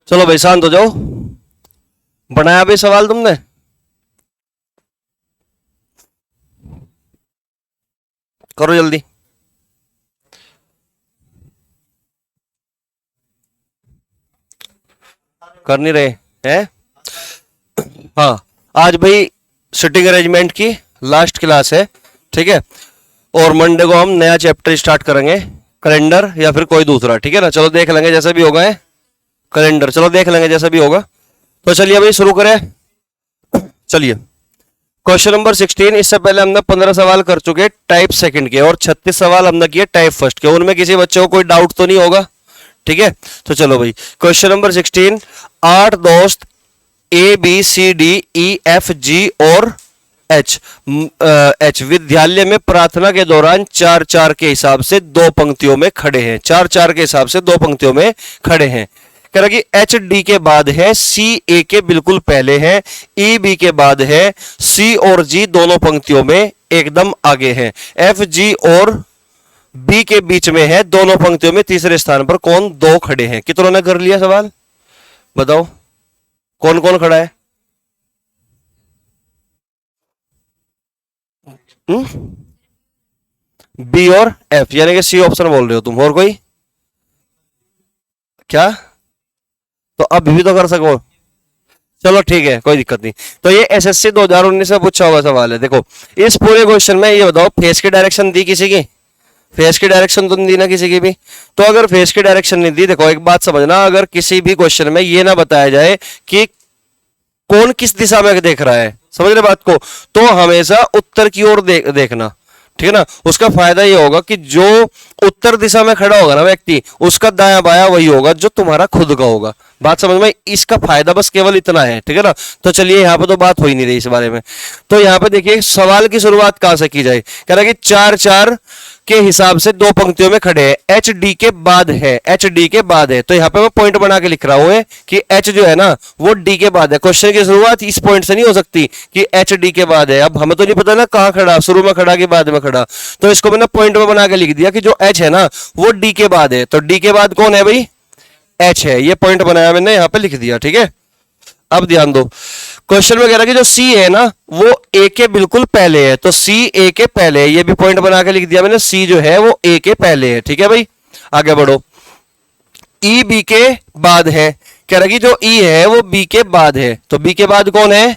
चलो भाई शांत हो जाओ। बनाया भाई सवाल तुमने? करो जल्दी। कर नहीं रहे हैं? हाँ। आज भाई सिटिंग अरेंजमेंट की लास्ट क्लास है, ठीक है। और मंडे को हम नया चैप्टर स्टार्ट करेंगे, कैलेंडर या फिर कोई दूसरा, ठीक है ना। चलो देख लेंगे जैसा भी होगा है कैलेंडर, चलो देख लेंगे जैसा भी होगा। तो चलिए भाई शुरू करें। चलिए क्वेश्चन नंबर 16। इससे पहले हमने 15 सवाल कर चुके टाइप सेकंड के और 36 सवाल हमने किए टाइप फर्स्ट के। उनमें किसी बच्चे को कोई डाउट तो नहीं होगा? ठीक है। तो चलो भाई क्वेश्चन नंबर 16। 8 दोस्त A B C D E F G और एच विद्यालय में प्रार्थना के दौरान 4-4 के हिसाब से दो पंक्तियों में खड़े हैं। 4-4 के हिसाब से दो पंक्तियों में खड़े हैं। कह रहा कि एच डी के बाद है, सी ए के बिल्कुल पहले है, ई बी के बाद है, सी और जी दोनों पंक्तियों में एकदम आगे हैं, एफ जी और बी के बीच में है, दोनों पंक्तियों में तीसरे स्थान पर कौन दो खड़े हैं। कितनों ने कर लिया सवाल बताओ, कौन कौन खड़ा है? बी और एफ, यानी कि सी ऑप्शन बोल रहे हो तुम। और कोई क्या? तो अब भी तो कर सको। चलो ठीक है, कोई दिक्कत नहीं। तो ये एसएससी 2019 में पूछा हुआ सवाल है। देखो इस पूरे क्वेश्चन में ये बताओ, फेस की डायरेक्शन दी किसी की? फेस की डायरेक्शन तो नहीं दी ना किसी की भी। तो अगर फेस की डायरेक्शन नहीं दी, देखो एक बात समझना, अगर किसी भी क्वेश्चन में ये ना बताया जाए कि कौन किस दिशा में देख रहा है, समझ रहे बात को, तो हमेशा उत्तर की ओर देखना, ठीक है ना। उसका फायदा ये होगा कि जो उत्तर दिशा में खड़ा होगा ना व्यक्ति, उसका दाया बाया वही होगा जो तुम्हारा खुद का होगा। बात समझ में? इसका फायदा बस केवल इतना है, ठीक है ना। तो चलिए यहाँ पे तो बात हो ही नहीं रही इस बारे में। तो यहाँ पे देखिए सवाल की शुरुआत कहां से की जाए। कह रहा है कि 4-4 के हिसाब से दो पंक्तियों में खड़े हैं, एच डी के बाद है, एच डी के बाद है। तो यहाँ पे मैं पॉइंट बना के लिख रहा हूं कि एच जो है ना वो डी के बाद है। क्वेश्चन की शुरुआत इस पॉइंट से नहीं हो सकती कि एच डी के बाद है। अब हमें तो नहीं पता ना कहां खड़ा, शुरू में खड़ा कि बाद में खड़ा। तो इसको मैंने पॉइंट में बना के लिख दिया कि जो एच है ना वो डी के बाद है। तो डी के बाद कौन है भाई? एच है। ये पॉइंट बनाया मैंने, यहां पे लिख दिया, ठीक है। अब ध्यान दो, क्वेश्चन में कह रहा है कि जो सी है ना वो ए के बिल्कुल पहले है। तो सी ए के पहले है, ये भी पॉइंट बना के लिख दिया मैंने, सी जो है वो ए के पहले है, ठीक है भाई। आगे बढ़ो। ई बी के बाद है, कह रहा है कि जो ई है वो बी के बाद है। तो बी के बाद कौन है?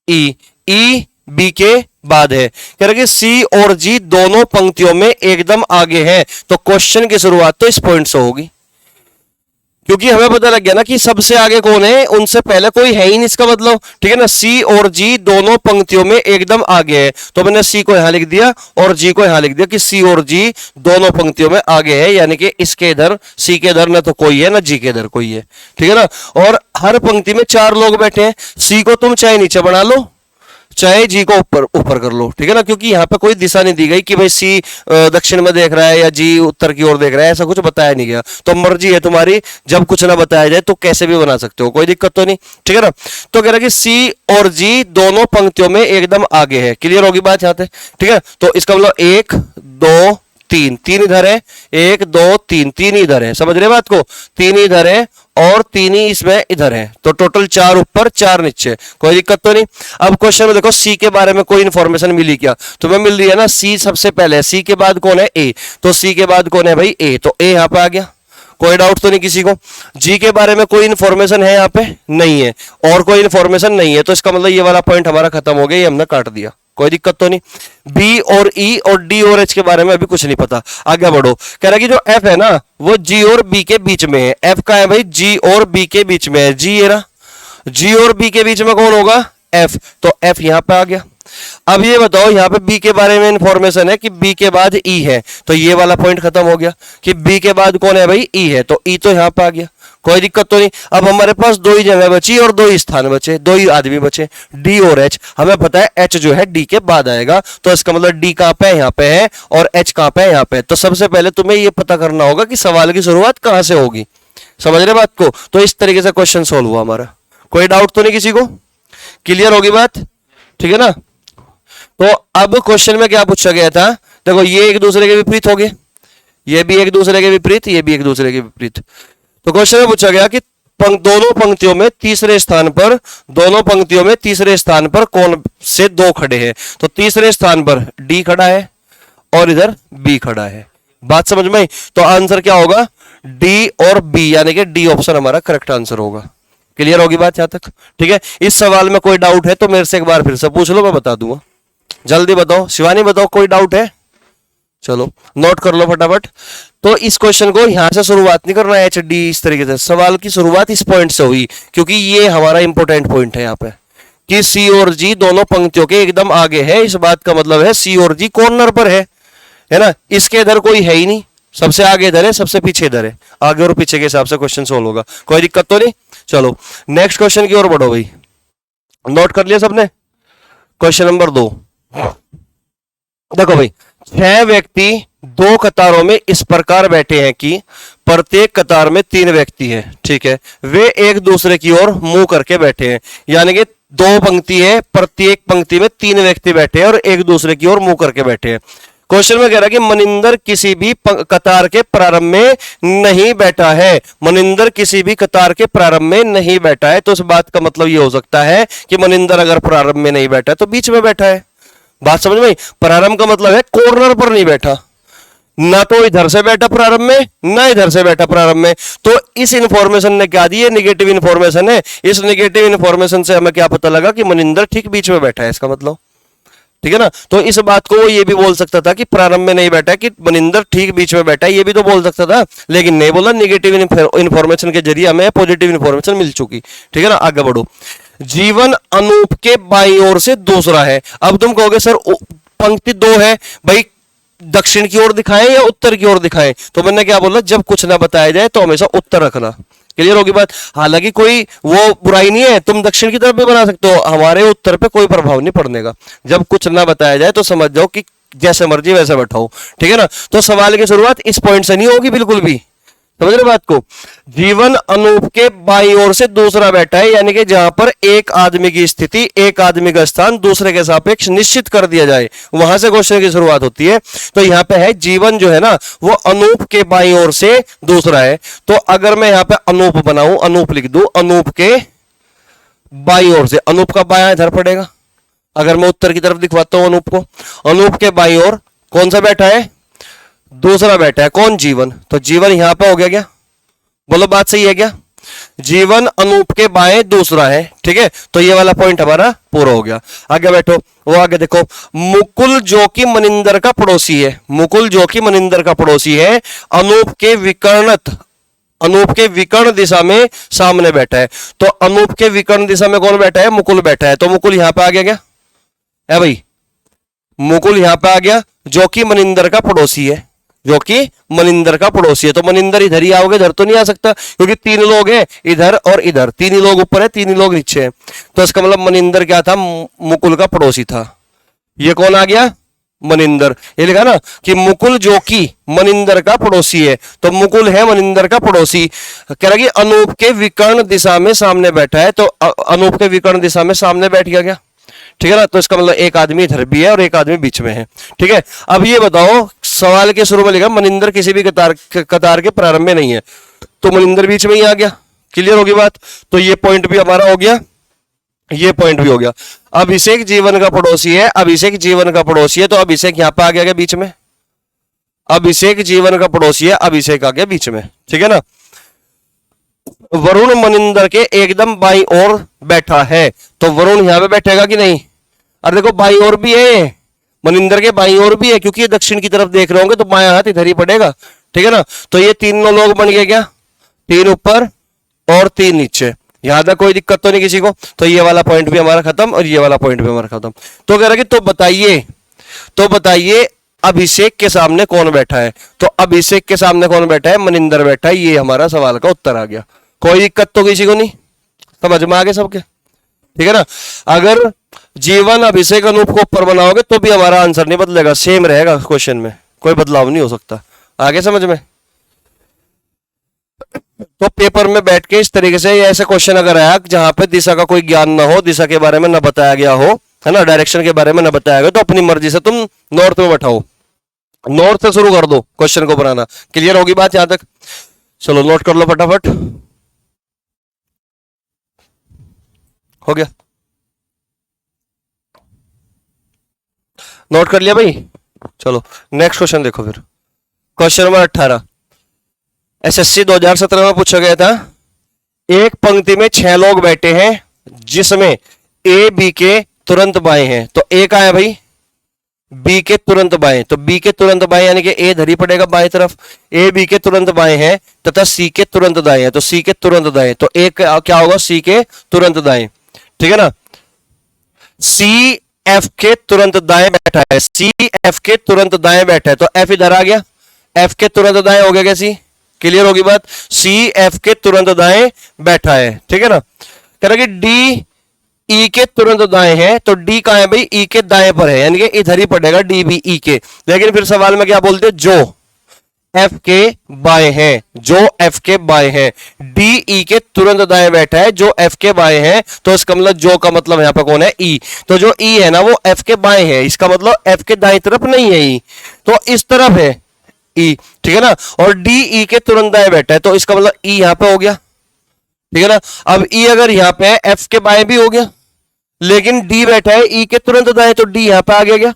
ई। ई बी के बाद है। कह रहा है कि सी और जी दोनों पंक्तियों में एकदम आगे है। तो क्वेश्चन की शुरुआत तो इस पॉइंट से होगी, क्योंकि हमें पता लग गया ना कि सबसे आगे कौन है, उनसे पहले कोई है ही नहीं, इसका मतलब, ठीक है ना। सी और जी दोनों पंक्तियों में एकदम आगे है। तो मैंने सी को यहां लिख दिया और जी को यहां लिख दिया कि सी और जी दोनों पंक्तियों में आगे है, यानी कि इसके इधर सी के इधर ना तो कोई है ना जी के इधर कोई है, ठीक है ना। और हर पंक्ति में 4 लोग बैठे हैं। सी को तुम चाहे नीचे बना लो चाहे जी को ऊपर ऊपर कर लो, ठीक है ना, क्योंकि यहाँ पे कोई दिशा नहीं दी गई कि भाई सी दक्षिण में देख रहा है या जी उत्तर की ओर देख रहा है, ऐसा कुछ बताया नहीं गया। तो मर्जी है तुम्हारी, जब कुछ ना बताया जाए तो कैसे भी बना सकते हो, कोई दिक्कत तो नहीं, ठीक है ना। तो कह रहा है कि सी और जी दोनों पंक्तियों में एकदम आगे है। क्लियर होगी बात यहाँ पे, ठीक है। तो इसका मतलब 1 2 3, 3 इधर है, 1 2 3, 3 इधर है, समझ रहे बात को, 3 इधर है और 3 ही इसमें इधर है। तो टोटल 4 ऊपर 4 नीचे, कोई दिक्कत तो नहीं। अब क्वेश्चन में देखो सी के बारे में कोई इंफॉर्मेशन मिली क्या? तुम्हें मिल रही है ना, सी सबसे पहले है, सी के बाद कौन है? ए। तो सी के बाद कौन है भाई? ए। तो ए यहां पे आ गया, कोई डाउट तो नहीं किसी को। जी के बारे में कोई इंफॉर्मेशन है यहाँ पे? नहीं है, और कोई इंफॉर्मेशन नहीं है। तो इसका मतलब ये वाला पॉइंट हमारा खत्म हो गया, ये हमने काट दिया, कोई दिक्कत तो नहीं। बी और ई और डी और एच के बारे में अभी कुछ नहीं पता। आगे बढ़ो। कह रहा है कि जो एफ है ना वो जी और बी के बीच में है। एफ का है भाई? जी और बी के बीच में है। जी ये रहा, जी और बी के बीच में कौन होगा? एफ। तो एफ यहां पे आ गया। अब ये बताओ, यहां पे बी के बारे में इंफॉर्मेशन है कि बी के बाद ई है। तो ये वाला पॉइंट खत्म हो गया कि बी के बाद कौन है भाई? ई है। तो ई तो यहां पे आ गया, कोई दिक्कत तो नहीं। अब हमारे पास 2 ही जगह बची और 2 ही स्थान बचे, 2 ही आदमी बचे, डी और एच। हमें पता है एच जो है डी के बाद आएगा। तो इसका मतलब डी कहां पे है? यहां पे है, और एच कहां पे है? यहां पे। तो सबसे पहले तुम्हें यह पता करना होगा कि सवाल की शुरुआत कहां से होगी, समझ रहे बात को। तो इस तरीके से क्वेश्चन सोल्व हुआ हमारा, कोई डाउट तो नहीं किसी को? क्लियर होगी बात, ठीक है ना। तो अब क्वेश्चन में क्या पूछा गया था? देखो ये एक दूसरे के विपरीत हो गए, ये भी एक दूसरे के विपरीत, ये भी एक दूसरे के विपरीत। तो क्वेश्चन में पूछा गया कि दोनों पंक्तियों में तीसरे स्थान पर, दोनों पंक्तियों में तीसरे स्थान पर कौन से दो खड़े हैं? तो तीसरे स्थान पर डी खड़ा है और इधर बी खड़ा है। बात समझ में आई? तो आंसर क्या होगा? डी और बी, यानी कि डी ऑप्शन हमारा करेक्ट आंसर होगा। क्लियर होगी बात यहां तक? ठीक है। इस सवाल में कोई डाउट है तो मेरे से एक बार फिर से पूछ लो, मैं बता दूंगा। जल्दी बताओ, शिवानी बताओ, कोई डाउट है? चलो नोट कर लो फटाफट। तो इस क्वेश्चन को यहां से शुरुआत नहीं करना है एच डी, इस तरीके से सवाल की शुरुआत इस पॉइंट से हुई, क्योंकि ये हमारा इंपॉर्टेंट पॉइंट है यहाँ पे कि सी और जी दोनों पंक्तियों के एकदम आगे है। इस बात का मतलब है सी और जी कॉर्नर पर है ना? इसके इधर कोई है ही नहीं, सबसे आगे इधर है, सबसे पीछे इधर है। आगे और पीछे के हिसाब से क्वेश्चन सोल्व होगा, कोई दिक्कत तो नहीं। चलो नेक्स्ट क्वेश्चन की ओर बढ़ो भाई। नोट कर लिया सबने? क्वेश्चन नंबर 2 देखो भाई, 6 व्यक्ति 2 कतारों में इस प्रकार बैठे हैं कि प्रत्येक कतार में 3 व्यक्ति हैं। ठीक है, वे एक दूसरे की ओर मुंह करके बैठे हैं, यानी कि 2 पंक्ति है, प्रत्येक पंक्ति में 3 व्यक्ति बैठे हैं और एक दूसरे की ओर मुंह करके बैठे हैं। क्वेश्चन में कह रहा है कि मनिंदर किसी भी कतार के प्रारंभ में नहीं बैठा है। मनिंदर किसी भी कतार के प्रारंभ में नहीं बैठा है, तो इस बात का मतलब ये हो सकता है कि मनिंदर अगर प्रारंभ में नहीं बैठा है तो बीच में बैठा है। बात समझ में? प्रारंभ का मतलब है कॉर्नर पर नहीं बैठा, ना तो इधर से बैठा प्रारंभ में, ना इधर से बैठा प्रारंभ में। तो इस इंफॉर्मेशन ने क्या दी है? निगेटिव इंफॉर्मेशन है। इस निगेटिव इंफॉर्मेशन से हमें क्या पता लगा कि मनिंदर ठीक बीच में बैठा है, इसका मतलब। ठीक है ना? तो इस बात को वो ये भी बोल सकता था कि प्रारंभ में नहीं बैठा है, कि मनिंदर ठीक बीच में बैठा है, ये भी तो बोल सकता था, लेकिन नहीं बोला। निगेटिव इंफॉर्मेशन के जरिए हमें पॉजिटिव इंफॉर्मेशन मिल चुकी। ठीक है ना? आगे बढ़ो। जीवन अनूप के बाईं ओर से दूसरा है। अब तुम कहोगे सर पंक्ति 2 है भाई, दक्षिण की ओर दिखाएं या उत्तर की ओर दिखाएं? तो मैंने क्या बोला, जब कुछ ना बताया जाए तो हमेशा उत्तर रखना। क्लियर होगी बात? हालांकि कोई वो बुराई नहीं है, तुम दक्षिण की तरफ भी बना सकते हो, हमारे उत्तर पे कोई प्रभाव नहीं पड़ने का। जब कुछ ना बताया जाए तो समझ जाओ कि जैसे मर्जी वैसे बैठाओ। ठीक है ना? तो सवाल की शुरुआत इस पॉइंट से नहीं होगी बिल्कुल भी, समझ रहे बात को? जीवन अनूप के बाईं ओर से दूसरा बैठा है, यानी कि जहां पर एक आदमी की स्थिति, एक आदमी का स्थान दूसरे के सापेक्ष निश्चित कर दिया जाए, वहां से क्वेश्चन की शुरुआत होती है। तो यहां पे है जीवन जो है ना वो अनूप के बाईं ओर से दूसरा है। तो अगर मैं यहां पे अनूप बनाऊं, अनूप लिख दूं, अनूप के बाईं ओर से, अनूप का बायां इधर पड़ेगा। अगर मैं उत्तर की तरफ दिखवाता हूं अनूप को, अनूप के बाईं ओर कौन सा बैठा है? दूसरा बैठा है। कौन? जीवन। तो जीवन यहां पे हो गया क्या? बोलो बात सही है क्या? जीवन अनूप के बाएं दूसरा है। ठीक है, तो ये वाला पॉइंट हमारा पूरा हो गया। आगे बैठो, वो आगे देखो। मुकुल जो कि मनिंदर का पड़ोसी है, मुकुल जो कि मनिंदर का पड़ोसी है, अनूप के विकर्णत, अनूप के विकर्ण दिशा में सामने बैठा है। तो अनूप के विकर्ण दिशा में कौन बैठा है? मुकुल बैठा है। तो मुकुल यहां पे आ गया क्या? है भाई, मुकुल यहां पे आ गया, जो कि मनिंदर का पड़ोसी है, जो कि मनिंदर का पड़ोसी है। तो मनिंदर इधर ही आओगे, इधर तो नहीं आ सकता, क्योंकि 3 लोग हैं, इधर और इधर, 3 ही लोग ऊपर है, 3 ही लोग नीचे हैं। तो इसका मतलब मनिंदर क्या था? मुकुल का पड़ोसी था। ये कौन आ गया? मनिंदर। ये लिखा ना कि मुकुल जो कि मनिंदर का पड़ोसी है, तो मुकुल है मनिंदर का पड़ोसी। कह रहा कि अनूप के विकर्ण दिशा में सामने बैठा है, तो अनूप के विकर्ण दिशा में सामने बैठ गया क्या? ठीक है ना? तो इसका मतलब एक आदमी इधर भी है और एक आदमी बीच में है। ठीक है, अब ये बताओ, सवाल के शुरू में लिखा मनिंदर किसी भी कतार के प्रारंभ में नहीं है, तो मनिंदर बीच में ही आ गया। क्लियर होगी बात? तो ये पॉइंट भी हमारा हो गया, ये पॉइंट भी हो गया। अभिषेक जीवन का पड़ोसी है, अभिषेक जीवन का पड़ोसी है, तो अभिषेक यहां पे आ गया बीच में। अभिषेक जीवन का पड़ोसी है, अभिषेक आ गया बीच में। ठीक है ना? वरुण मनिंदर के एकदम बाईं ओर बैठा है, तो वरुण यहां पे बैठेगा कि नहीं? अरे देखो बाईं ओर भी है, मनिंदर के बाईं ओर भी है, क्योंकि ये दक्षिण की तरफ देख रहे होंगे तो बायां हाथ इधर ही पड़ेगा। ठीक है ना? तो ये 3 लोग बन गए क्या? 3 ऊपर और 3 नीचे। यहां तक कोई दिक्कत तो नहीं किसी को? तो ये वाला पॉइंट भी हमारा खत्म और ये वाला पॉइंट भी हमारा खत्म। तो कह रहा कि तो बताइए अभिषेक के सामने कौन बैठा है? तो अभिषेक के सामने कौन बैठा है? मनिंदर बैठा है। ये हमारा सवाल का उत्तर आ गया। कोई दिक्कत तो किसी को नहीं? समझ में आ गए सबके? ठीक है ना? अगर जीवन अभिषेक अनूप को ऊपर बनाओगे तो भी हमारा आंसर नहीं बदलेगा, सेम रहेगा क्वेश्चन में, कोई बदलाव नहीं हो सकता। आगे समझ में? तो पेपर में बैठ के इस तरीके से ऐसे क्वेश्चन अगर आया जहां पे दिशा का कोई ज्ञान ना हो, दिशा के बारे में ना बताया गया हो, है ना, डायरेक्शन के बारे में ना बताया गया, तो अपनी मर्जी से तुम नॉर्थ में बैठाओ, नॉर्थ से शुरू कर दो क्वेश्चन को बनाना। क्लियर होगी बात यहां तक? चलो नोट कर लो फटाफट। हो गया, नोट कर लिया भाई। चलो नेक्स्ट क्वेश्चन देखो फिर, क्वेश्चन नंबर 18 एसएससी 2017 में पूछा गया था। एक पंक्ति में 6 लोग बैठे हैं जिसमें ए बी के तुरंत बाएं हैं। तो ए का है भाई बी के तुरंत बाएं, तो बी के तुरंत बाएं यानी कि ए धरी पड़ेगा बाएं तरफ, ए बी के तुरंत बाएं हैं तथा सी के तुरंत दाएं है, तो सी के तुरंत दाएं, तो ए क्या होगा सी के तुरंत दाएं, ठीक है ना। सी एफ के तुरंत दाएं बैठा है, सी एफ के तुरंत दाएं बैठा है, तो एफ इधर आ गया, एफ के तुरंत दाएं हो गया क्या सी, क्लियर होगी बात, सी एफ के तुरंत दाएं बैठा है, ठीक है ना। कह रहा कि डी ई के तुरंत दाएं है, तो डी कहां है भाई ई के दाएं पर है, यानी कि इधर ही पड़ेगा डी बी ई के। लेकिन फिर सवाल में क्या बोलते हैं, जो एफ के बाएं हैं, जो एफ के बाएं हैं, डी ई के तुरंत दाएं बैठा है जो एफ के बाएं हैं, तो इसका मतलब जो का मतलब यहां पर कौन है ई, तो जो ई है ना वो एफ के बाएं है, इसका मतलब एफ के दाएं तरफ नहीं है ई, तो इस तरफ है ई, ठीक है ना। और डी ई के तुरंत दाएं बैठा है, तो इसका मतलब ई यहां पे हो गया, ठीक है ना। अब ई अगर यहां पे है एफ के बाएं भी हो गया, लेकिन डी बैठा है ई के तुरंत दाएं, तो डी यहां पे आ गया।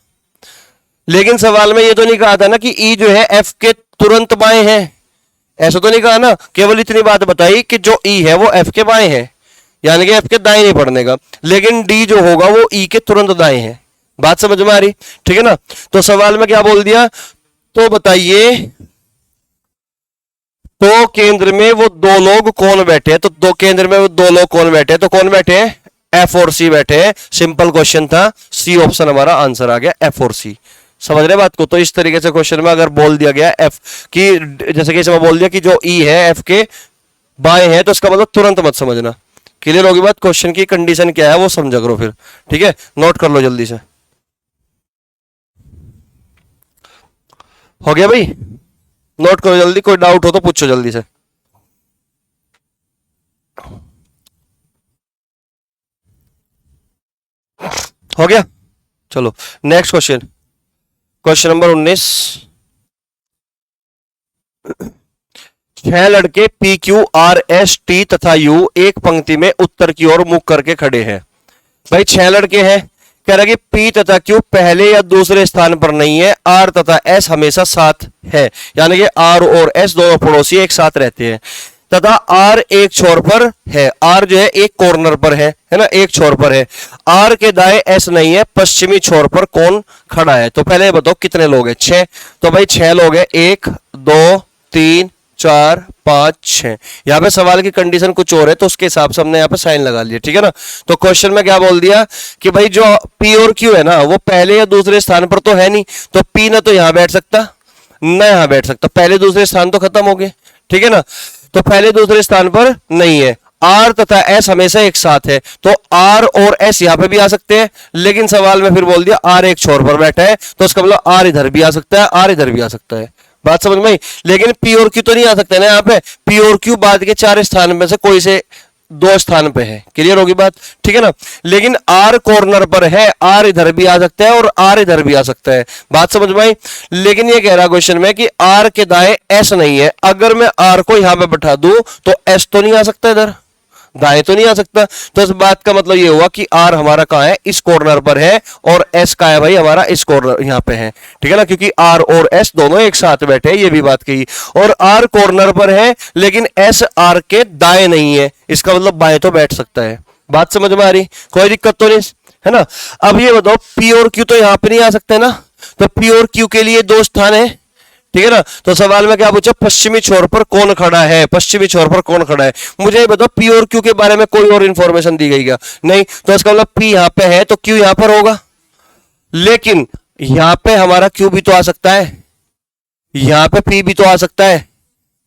लेकिन सवाल में ये तो नहीं कहा था ना कि ई जो है एफ के तुरंत बाएं है, ऐसा तो नहीं कहा ना, केवल इतनी बात बताई कि जो ई है वो एफ के बाएं है, यानी कि एफ के दाएं नहीं पढ़ने का, लेकिन डी जो होगा वो ई के तुरंत दाएं है। बात समझ में आ रही, ठीक है ना। तो सवाल में क्या बोल दिया, तो बताइए तो केंद्र में वो दो लोग कौन बैठे हैं, तो दो केंद्र में वो दो लोग कौन बैठे हैं, तो कौन बैठे हैं, एफ और सी बैठे हैं। सिंपल क्वेश्चन था, सी ऑप्शन हमारा आंसर आ गया, एफ और सी। समझ रहे बात को। तो इस तरीके से क्वेश्चन में अगर बोल दिया गया एफ की, जैसे कि इसमें बोल दिया कि जो ई है एफ के बाएं है, तो इसका मतलब तुरंत मत समझना, क्लियर होगी बात। क्वेश्चन की कंडीशन क्या है वो समझा करो फिर, ठीक है। नोट कर लो जल्दी से, हो गया भाई, नोट करो जल्दी, कोई डाउट हो तो पूछो जल्दी से। हो गया, चलो नेक्स्ट क्वेश्चन, क्वेश्चन नंबर 19। 6 लड़के P Q R S T तथा यू एक पंक्ति में उत्तर की ओर मुख करके खड़े हैं। भाई 6 लड़के हैं, कह रहा कि पी तथा क्यू पहले या दूसरे स्थान पर नहीं है, आर तथा एस हमेशा साथ है, यानी कि आर और एस दोनों पड़ोसी एक साथ रहते हैं, तथा आर एक छोर पर है, आर जो है एक कॉर्नर पर है ना, एक छोर पर है। आर के दाएं एस नहीं है, पश्चिमी छोर पर कौन खड़ा है। तो पहले बताओ कितने लोग हैं, 6, तो भाई 6 लोग हैं, 1 2 3 4 5 6। यहाँ पे सवाल की कंडीशन कुछ और है, तो उसके हिसाब से हमने यहाँ पे साइन लगा लिया, ठीक है ना। तो क्वेश्चन में क्या बोल दिया कि भाई जो पी और क्यू है ना वो पहले या दूसरे स्थान पर तो है नहीं, तो पी ना तो यहाँ बैठ सकता ना यहाँ बैठ सकता, पहले दूसरे स्थान तो खत्म हो गए, ठीक है ना। तो पहले दूसरे स्थान पर नहीं है, आर तथा एस हमेशा एक साथ है, तो आर और एस यहां पे भी आ सकते हैं, लेकिन सवाल में फिर बोल दिया आर एक छोर पर बैठा है, तो उसका मतलब आर इधर भी आ सकता है, आर इधर भी आ सकता है। बात समझ में आई। लेकिन पी और क्यू तो नहीं आ सकते ना यहाँ पे, पी और क्यू बाद के 4 स्थान में से कोई से 2 स्थान पे है, क्लियर होगी बात, ठीक है ना। लेकिन आर कॉर्नर पर है, आर इधर भी आ सकता है और आर इधर भी आ सकता है, बात समझ में आई। लेकिन ये कह रहा क्वेश्चन में कि आर के दाएं एस नहीं है, अगर मैं आर को यहां पे बैठा दूं तो एस तो नहीं आ सकता, इधर दाएं तो नहीं आ सकता। तो इस बात का मतलब ये हुआ कि आर हमारा कहां है, इस कॉर्नर पर है, और एस का है भाई हमारा इस कॉर्नर यहां पे है, ठीक है ना, क्योंकि आर और एस दोनों एक साथ बैठे हैं, ये भी बात कही। और आर कॉर्नर पर है लेकिन एस आर के दाएं नहीं है, इसका मतलब बाएं तो बैठ सकता है। बात समझ में आ रही, कोई दिक्कत तो नहीं है ना। अब ये बताओ पी और क्यू तो यहां पर नहीं आ सकते ना, तो पी और क्यू के लिए 2 स्थान है, ठीक है ना। तो सवाल में क्या पूछा, पश्चिमी छोर पर कौन खड़ा है, पश्चिमी छोर पर कौन खड़ा है। मुझे ये बताओ पी और क्यू के बारे में कोई और इंफॉर्मेशन दी गई क्या, नहीं, तो इसका मतलब पी यहां पे है तो क्यू यहां पर होगा, लेकिन यहां पे हमारा क्यू भी तो आ सकता है, यहां पे पी भी तो आ सकता है।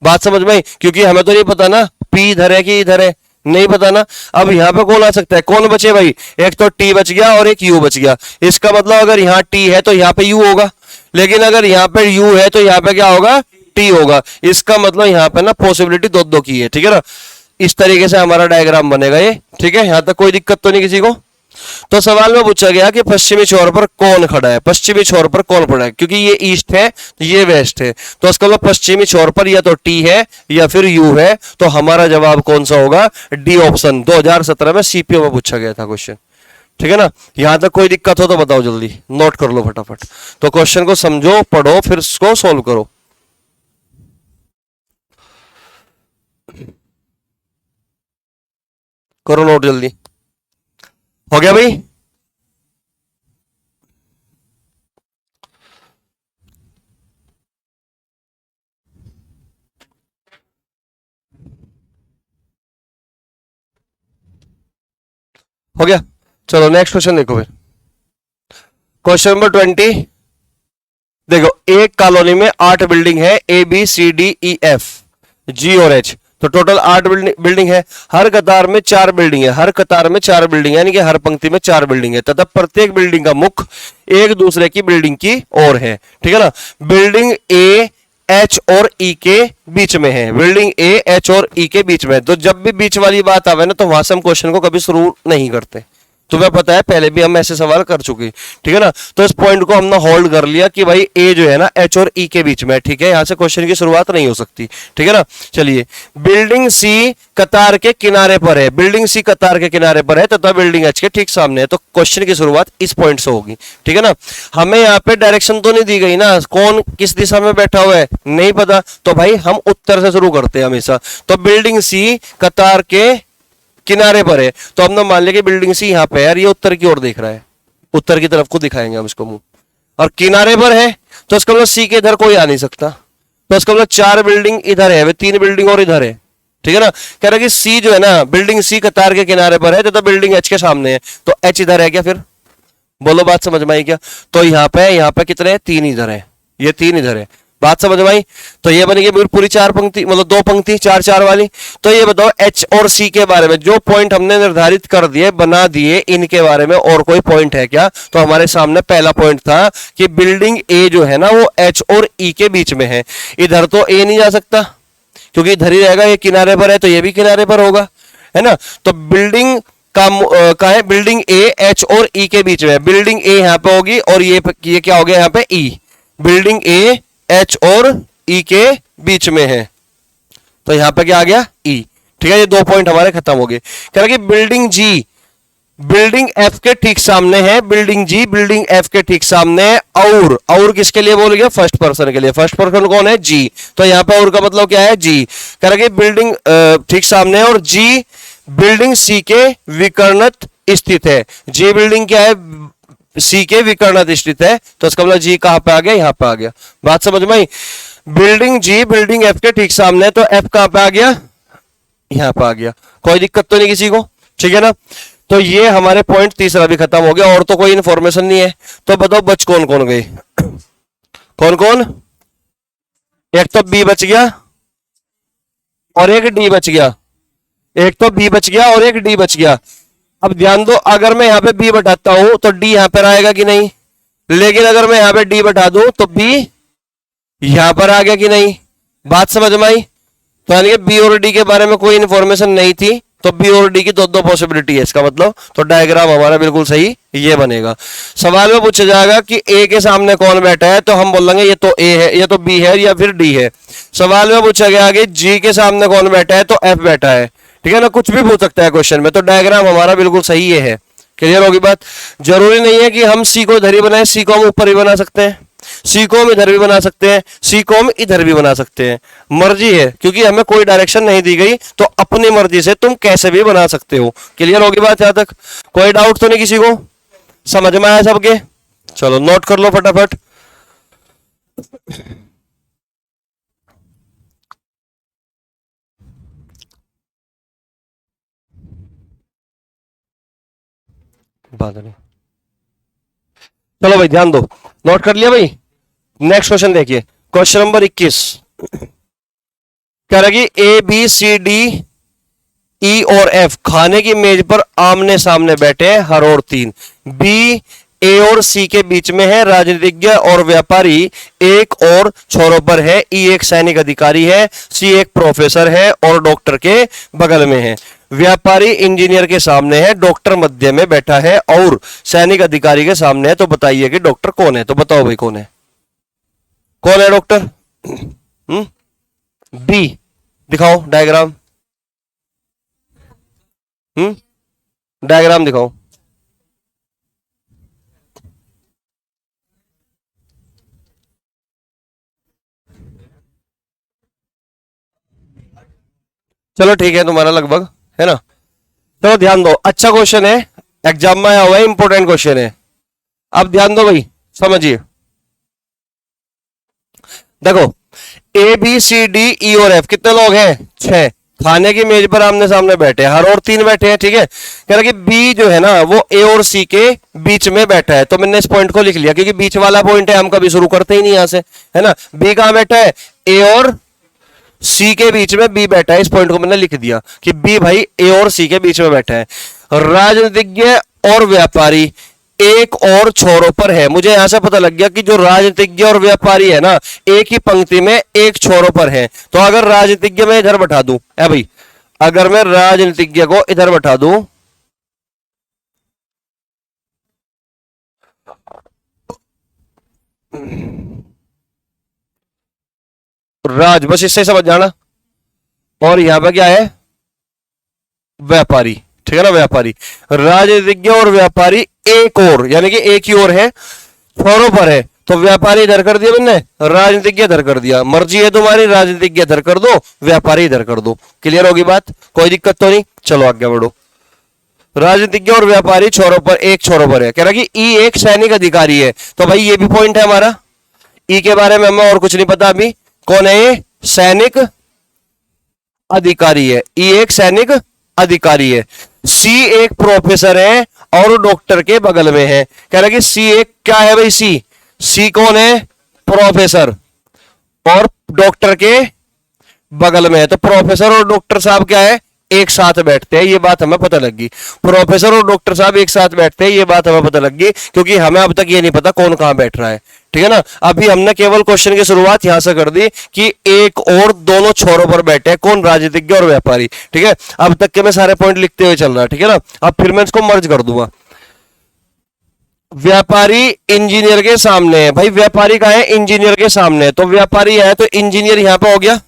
बात समझ में, क्योंकि हमें तो नहीं पता ना पी इधर है कि इधर है, नहीं पता ना। अब यहां पे कौन आ सकता है, कौन बचे भाई, एक तो टी बच गया और एक यू बच गया। इसका मतलब अगर यहां टी है तो यहां पे यू होगा, लेकिन अगर यहां पे यू है तो यहां पे क्या होगा, टी होगा। इसका मतलब यहां पे ना पॉसिबिलिटी 2-2 की है, ठीक है ना। इस तरीके से हमारा डायग्राम बनेगा ये, ठीक है। यहां तक कोई दिक्कत तो नहीं किसी को। तो सवाल में पूछा गया कि पश्चिमी छोर पर कौन खड़ा है, पश्चिमी छोर पर कौन पड़ा है, क्योंकि ये ईस्ट है ये वेस्ट है, तो इसका मतलब पश्चिमी छोर पर या तो टी है या फिर यू है। तो हमारा जवाब कौन सा होगा, डी ऑप्शन। 2017 में सीपीओ में पूछा गया था क्वेश्चन, ठीक है ना। यहां तक कोई दिक्कत हो तो बताओ, जल्दी नोट कर लो फटाफट। तो क्वेश्चन को समझो, पढ़ो, फिर इसको सोल्व करो। करो नोट जल्दी। हो गया भाई? हो गया। चलो नेक्स्ट क्वेश्चन देखो फिर। Question number 20। देखो, एक कॉलोनी में 8 बिल्डिंग है, A B C D E F G और एच। तो टोटल 8 बिल्डिंग है। हर कतार में 4 बिल्डिंग है, हर कतार में 4 बिल्डिंग है, यानी कि हर पंक्ति में 4 बिल्डिंग है, तथा प्रत्येक बिल्डिंग का मुख एक दूसरे की बिल्डिंग की ओर है, ठीक है ना। बिल्डिंग ए एच और ई के बीच में है, बिल्डिंग ए एच और ई के बीच में है। तो जब भी बीच वाली बात आवे ना, तो वहां से हम क्वेश्चन को कभी शुरू नहीं करते। तुम्हें पता है, पहले भी हम ऐसे सवाल कर चुके, ठीक है ना। तो इस पॉइंट को हमने होल्ड कर लिया कि भाई ए जो है ना एच और ई के बीच में है, ठीक है। यहां से क्वेश्चन की शुरुआत नहीं हो सकती, ठीक है ना। चलिए, बिल्डिंग सी कतार के किनारे पर है, बिल्डिंग सी कतार के किनारे पर है तथा बिल्डिंग एच के ठीक सामने है। तो क्वेश्चन की शुरुआत इस पॉइंट से होगी, ठीक है ना। हमें यहाँ पे डायरेक्शन तो नहीं दी गई ना, कौन किस दिशा में बैठा हुआ है नहीं पता, तो भाई हम उत्तर से शुरू करते हैं हमेशा। तो बिल्डिंग सी कतार के किनारे पर है, तो हमने मान लिया कि बिल्डिंग सी यहां पे है, ये उत्तर की ओर देख रहा है, उत्तर की तरफ को दिखाएंगे हम इसको मुंह, और किनारे पर है, तो इसका मतलब सी के इधर कोई आ नहीं सकता। तो इसका मतलब 4 बिल्डिंग इधर है, वे 3 बिल्डिंग और इधर है, ठीक है ना। कह रहा है कि सी जो है ना, बिल्डिंग सी कतार के किनारे पर है तो बिल्डिंग एच के सामने है, तो एच इधर है क्या, फिर बोलो बात समझ में आई क्या। तो यहाँ पे कितने हैं, 3 इधर है, ये 3 इधर है, बात समझ में आई। तो ये बनेगी पूरी 4 पंक्ति, मतलब 2 पंक्ति 4-4 वाली। तो ये बताओ एच और सी के बारे में जो पॉइंट हमने निर्धारित कर दिए, बना दिए, इनके बारे में और कोई पॉइंट है क्या। तो हमारे सामने पहला पॉइंट था कि बिल्डिंग ए जो है ना वो एच और ई के बीच में है। इधर तो ए नहीं जा सकता क्योंकि इधर ही रहेगा, ये किनारे पर है तो ये भी किनारे पर होगा, है ना। तो बिल्डिंग का है, बिल्डिंग ए एच और ई के बीच में है, बिल्डिंग ए यहाँ पे होगी और ये क्या हो गया यहाँ पे ई, बिल्डिंग ए एच और ई के बीच में है, तो यहां पे क्या आ गया ई, ठीक है। ये 2 पॉइंट हमारे खत्म हो गए। कह रहा कि बिल्डिंग जी बिल्डिंग एफ के ठीक सामने है, बिल्डिंग जी बिल्डिंग एफ के ठीक सामने है, और किसके लिए बोल गया, फर्स्ट पर्सन के लिए। फर्स्ट पर्सन कौन है, जी, तो यहां पे और का मतलब क्या है, जी। कह रहा कि बिल्डिंग ठीक सामने है और जी बिल्डिंग सी के विकर्णत स्थित है, जी बिल्डिंग क्या है, सी के विकर्णत स्थित है, तो इसका मतलब जी कहां पे आ गया, यहां पे आ गया, बात समझ में आई। बिल्डिंग जी बिल्डिंग एफ के ठीक सामने है, तो एफ कहां पे आ गया, यहां पे आ गया, कोई दिक्कत तो नहीं किसी को, ठीक है ना। तो ये हमारे पॉइंट तीसरा भी खत्म हो गया, और तो कोई इंफॉर्मेशन नहीं है। तो बताओ बच कौन कौन गए, कौन कौन, एक तो बी बच गया और एक डी बच गया, एक तो बी बच गया और एक डी बच गया। अब ध्यान दो, अगर मैं यहां पे बी बैठाता हूं तो डी यहां पर आएगा कि नहीं, लेकिन अगर मैं यहां पे डी बैठा दूं तो बी यहां पर आ गया कि नहीं, बात समझ में आई। तो यानी कि बी और डी के बारे में कोई इंफॉर्मेशन नहीं थी, तो बी और डी की दो पॉसिबिलिटी है इसका मतलब। तो डायग्राम हमारा बिल्कुल सही ये बनेगा। सवाल में पूछा जाएगा कि ए के सामने कौन बैठा है, तो हम बोलेंगे ये तो ए है, ये तो बी है या फिर डी है। सवाल में पूछा गया कि जी के सामने कौन बैठा है, तो एफ बैठा है, ठीक है ना। कुछ भी पूछ सकता है क्वेश्चन में, तो डायग्राम हमारा बिल्कुल सही ये है। क्लियर होगी बात। जरूरी नहीं है कि हम सी को इधर ही बनाए, सी को हम ऊपर भी बना सकते हैं, सी को हम इधर भी बना सकते हैं, सी को हम इधर भी बना सकते हैं, मर्जी है, क्योंकि हमें कोई डायरेक्शन नहीं दी गई, तो अपनी मर्जी से तुम कैसे भी बना सकते हो। क्लियर होगी बात यहां तक, कोई डाउट तो नहीं किसी को, समझ में आया सबके। चलो नोट कर लो फटाफट। बात नहीं, चलो भाई ध्यान दो, नोट कर लिया भाई। नेक्स्ट क्वेश्चन देखिए, क्वेश्चन नंबर 21 कह रहा कि ए बी सी डी ई और एफ खाने की मेज पर आमने सामने बैठे हैं, हर और 3। बी ए और सी के बीच में है, राजनीतिज्ञ और व्यापारी एक और छोरों पर है, ई एक सैनिक अधिकारी है, सी एक प्रोफेसर है और डॉक्टर के बगल में है। व्यापारी इंजीनियर के सामने है, डॉक्टर मध्य में बैठा है और सैनिक अधिकारी के सामने है। तो बताइए कि डॉक्टर कौन है? तो बताओ भाई कौन है? कौन है डॉक्टर? बी। दिखाओ डायग्राम। डायग्राम दिखाओ। चलो ठीक है, तुम्हारा लगभग है ना। चलो ध्यान दो, अच्छा क्वेश्चन है, एग्जाम में आया हुआ है, इंपॉर्टेंट क्वेश्चन है। अब ध्यान दो भाई, समझिए। देखो ए बी सी डी ई और एफ कितने लोग हैं? 6। खाने की मेज पर आमने सामने बैठे हैं, हर और 3 बैठे हैं, ठीक है। कह रहा कि बी जो है ना वो ए और सी के बीच में बैठा है। तो मैंने इस पॉइंट को लिख लिया क्योंकि बीच वाला पॉइंट है, हम कभी शुरू करते ही नहीं यहां से, है ना। बी कहां बैठा है? ए और सी के बीच में बी बैठा है। इस पॉइंट को मैंने लिख दिया कि बी भाई ए और सी के बीच में बैठा है। राजनीतिज्ञ और व्यापारी एक और छोरों पर है। मुझे यहां से पता लग गया कि जो राजनीतिज्ञ और व्यापारी है ना एक ही पंक्ति में एक छोरों पर है। तो अगर राजनीतिज्ञ में इधर बैठा दूं, है भाई, अगर मैं राजनीतिज्ञ को इधर बैठा दूं, राज, बस इससे समझ जाना, और यहां पर क्या है? व्यापारी, ठीक है ना, व्यापारी। राजनीतिज्ञ और व्यापारी एक और, यानी कि एक ही और है, छोरों पर है। तो व्यापारी इधर कर दिया मैंने, राजनीतिज्ञ इधर कर दिया। मर्जी है तुम्हारी, राजनीतिज्ञ इधर कर दो, व्यापारी इधर कर दो। क्लियर होगी बात? कोई दिक्कत तो नहीं? चलो आगे बढ़ो। राजनीतिज्ञ और व्यापारी छोरों पर, एक छोरों पर है। कह रहा कि ई एक सैनिक अधिकारी है। तो भाई ये भी पॉइंट है हमारा। ई के बारे में हमें और कुछ नहीं पता अभी। कौन है ये? सैनिक अधिकारी है। ई एक सैनिक अधिकारी है। सी एक प्रोफेसर है और डॉक्टर के बगल में है। कह रहा कि सी एक क्या है भाई? सी कौन है? प्रोफेसर, और डॉक्टर के बगल में है। तो प्रोफेसर और डॉक्टर साहब क्या है? एक साथ बैठते हैं, ये बात हमें पता लग गई। प्रोफेसर और डॉक्टर साहब एक साथ बैठते हैं, ये बात हमें पता लग गई, क्योंकि हमें अब तक ये नहीं पता कौन कहां बैठ रहा है, ठीक है ना। अभी हमने केवल क्वेश्चन की शुरुआत यहां से कर दी कि एक और दोनों छोरों पर बैठे हैं, कौन? राजनीतिज्ञ और व्यापारी, ठीक है। अब तक के मैं सारे पॉइंट लिखते हुए चल रहा है, ठीक है ना। अब फिर मैं इसको मर्ज कर दूंगा। व्यापारी इंजीनियर के सामने है। भाई व्यापारी का है? इंजीनियर के सामने। तो व्यापारी है तो इंजीनियर यहां पे हो गया,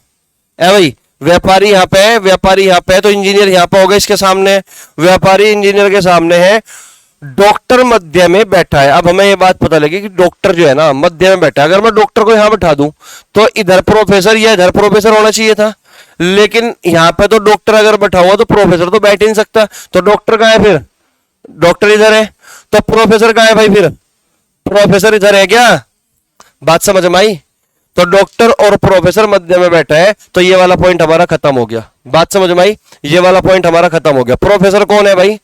है भाई। व्यापारी यहां पे है, व्यापारी यहां पे है, तो इंजीनियर यहां पे हो गया, इसके सामने। व्यापारी इंजीनियर के सामने है, डॉक्टर मध्य में बैठा है। अब हमें ये बात पता लगी कि डॉक्टर जो है ना मध्य में बैठा है। अगर मैं डॉक्टर को यहां बैठा दूं तो इधर प्रोफेसर या इधर प्रोफेसर होना चाहिए था, लेकिन यहां पे तो डॉक्टर अगर बैठा हुआ तो प्रोफेसर तो बैठ ही नहीं सकता। तो डॉक्टर कहां है फिर? डॉक्टर इधर है। तो प्रोफेसर कहां है भाई? फिर प्रोफेसर इधर है क्या? बात समझ में आई? तो डॉक्टर और प्रोफेसर मध्य में बैठा है, तो ये वाला पॉइंट हमारा खत्म हो गया। बात समझ में आई? ये वाला पॉइंट हमारा खत्म हो गया। प्रोफेसर कौन है भाई?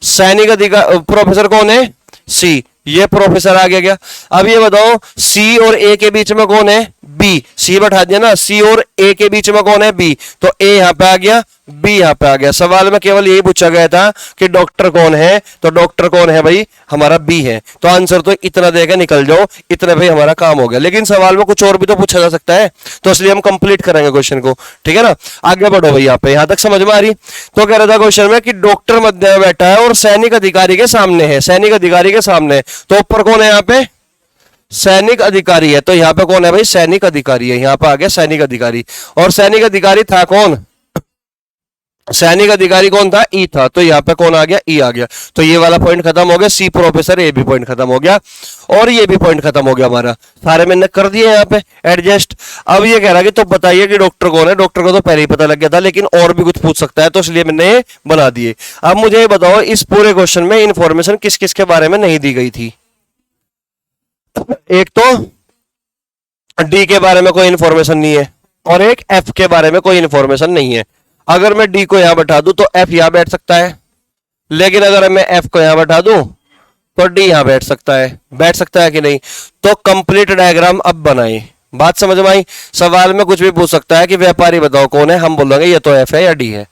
सैनिक अधिकारी। प्रोफेसर कौन है? सी। ये प्रोफेसर आ गया। अब ये बताओ सी और ए के बीच में कौन है? बी। सी बैठा दिया ना, सी और ए के बीच में कौन है? बी। तो ए यहां पे आ गया, बी यहां पे आ गया। सवाल में केवल यही पूछा गया था कि डॉक्टर कौन है, तो डॉक्टर कौन है भाई? हमारा बी है। तो आंसर तो इतना देकर निकल जाओ, इतना भाई हमारा काम हो गया। लेकिन सवाल में कुछ और भी तो पूछा जा सकता है, तो इसलिए हम कंप्लीट करेंगे क्वेश्चन को, ठीक है ना। आगे बढ़ो भाई, यहाँ पे यहां तक समझ में आ रही? तो कह रहा था क्वेश्चन में कि डॉक्टर मध्य में बैठा है और सैनिक अधिकारी के सामने है। सैनिक अधिकारी के सामने, तो ऊपर कौन है? यहाँ पे सैनिक अधिकारी है। तो यहाँ पे कौन है भाई? सैनिक अधिकारी है। यहाँ पे आ गया सैनिक अधिकारी। और सैनिक अधिकारी था कौन? सैनिक अधिकारी कौन था? ई था। तो यहाँ पे कौन आ गया? ई आ गया। तो ये वाला पॉइंट खत्म हो गया। सी प्रोफेसर, ये भी पॉइंट खत्म हो गया, और ये भी पॉइंट खत्म हो गया हमारा। सारे मैंने कर दिए यहाँ पे एडजस्ट। अब ये कह रहा कि तो बताइए कि डॉक्टर कौन है? डॉक्टर को तो पहले ही पता लग गया था, लेकिन और भी कुछ पूछ सकता है, तो इसलिए मैंने ये बना दिए। अब मुझे ये बताओ, इस पूरे क्वेश्चन में इंफॉर्मेशन किस किस के बारे में नहीं दी गई थी? एक तो डी के बारे में कोई इंफॉर्मेशन नहीं है, और एक एफ के बारे में कोई इंफॉर्मेशन नहीं है। अगर मैं डी को यहां बैठा दूं तो एफ यहां बैठ सकता है, लेकिन अगर मैं एफ को यहां बैठा दूं तो डी यहां बैठ सकता है। बैठ सकता है कि नहीं? तो कंप्लीट डायग्राम अब बनाए। बात समझ में आई? सवाल में कुछ भी पूछ सकता है कि व्यापारी बताओ कौन है, हम बोलेंगे ये तो एफ है या डी है।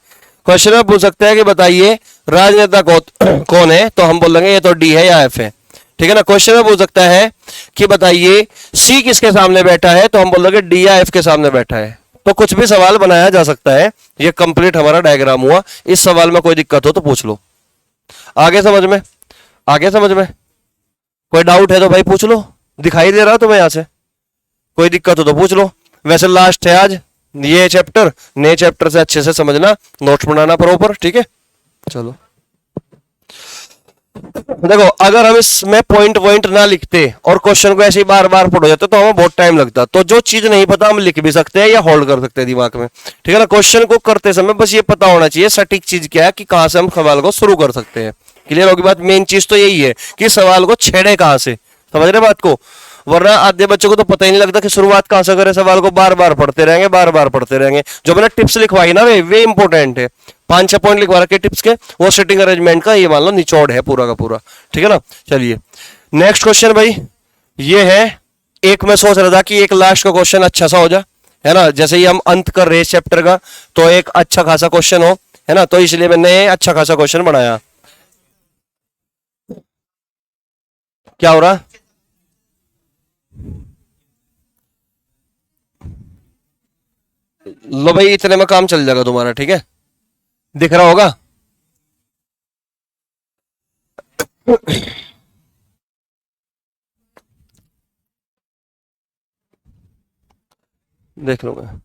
क्वेश्चन में पूछ सकता है कि बताइए राजनेता कौन है, तो हम बोलेंगे ये तो डी है या एफ है, ठीक है ना। क्वेश्चन में पूछ सकता है कि बताइए सी किसके सामने बैठा है, तो हम बोलेंगे डी या एफ के सामने बैठा है। तो कुछ भी सवाल बनाया जा सकता है। ये कंप्लीट हमारा डायग्राम हुआ। इस सवाल में कोई दिक्कत हो तो पूछ लो। आगे समझ में, आगे समझ में कोई डाउट है तो भाई पूछ लो। दिखाई दे रहा तुम्हें यहां से? कोई दिक्कत हो तो पूछ लो। वैसे लास्ट है आज ये चैप्टर, नए चैप्टर से अच्छे से समझना, नोट्स बनाना प्रॉपर, ठीक है। चलो देखो, अगर हम इसमें पॉइंट पॉइंट ना लिखते और क्वेश्चन को ऐसे ही बार बार पढ़ो जाते तो हमें बहुत टाइम लगता। तो जो चीज नहीं पता हम लिख भी सकते हैं या होल्ड कर सकते हैं दिमाग में, ठीक है ना। क्वेश्चन को करते समय बस ये पता होना चाहिए सटीक चीज क्या है कि कहां से हम सवाल को शुरू कर सकते हैं। क्लियर होगी बात? मेन चीज तो यही है कि सवाल को छेड़े कहां से, समझ रहे बात को। वरना आधे बच्चों को तो पता ही नहीं लगता कि शुरुआत कहां से करें। सवाल को बार बार पढ़ते रहेंगे, बार बार पढ़ते रहेंगे। जो मैंने टिप्स लिखवाई ना वे इंपॉर्टेंट है। 5-6 पॉइंट लिखवा रखे टिप्स के, वो सेटिंग अरेंजमेंट का ये मान लो निचोड़ है पूरा का पूरा, ठीक है ना। चलिए नेक्स्ट क्वेश्चन भाई ये है। एक मैं सोच रहा था कि एक लास्ट का क्वेश्चन अच्छा सा हो जाए, है ना। जैसे ही हम अंत कर रहे हैं चैप्टर का तो एक अच्छा खासा क्वेश्चन हो, है ना। तो इसलिए मैंने अच्छा खासा क्वेश्चन बनाया। क्या हो रहा? लो भाई, इतने में काम चल जाएगा तुम्हारा, ठीक है। दिख रहा होगा? देख लो मैं।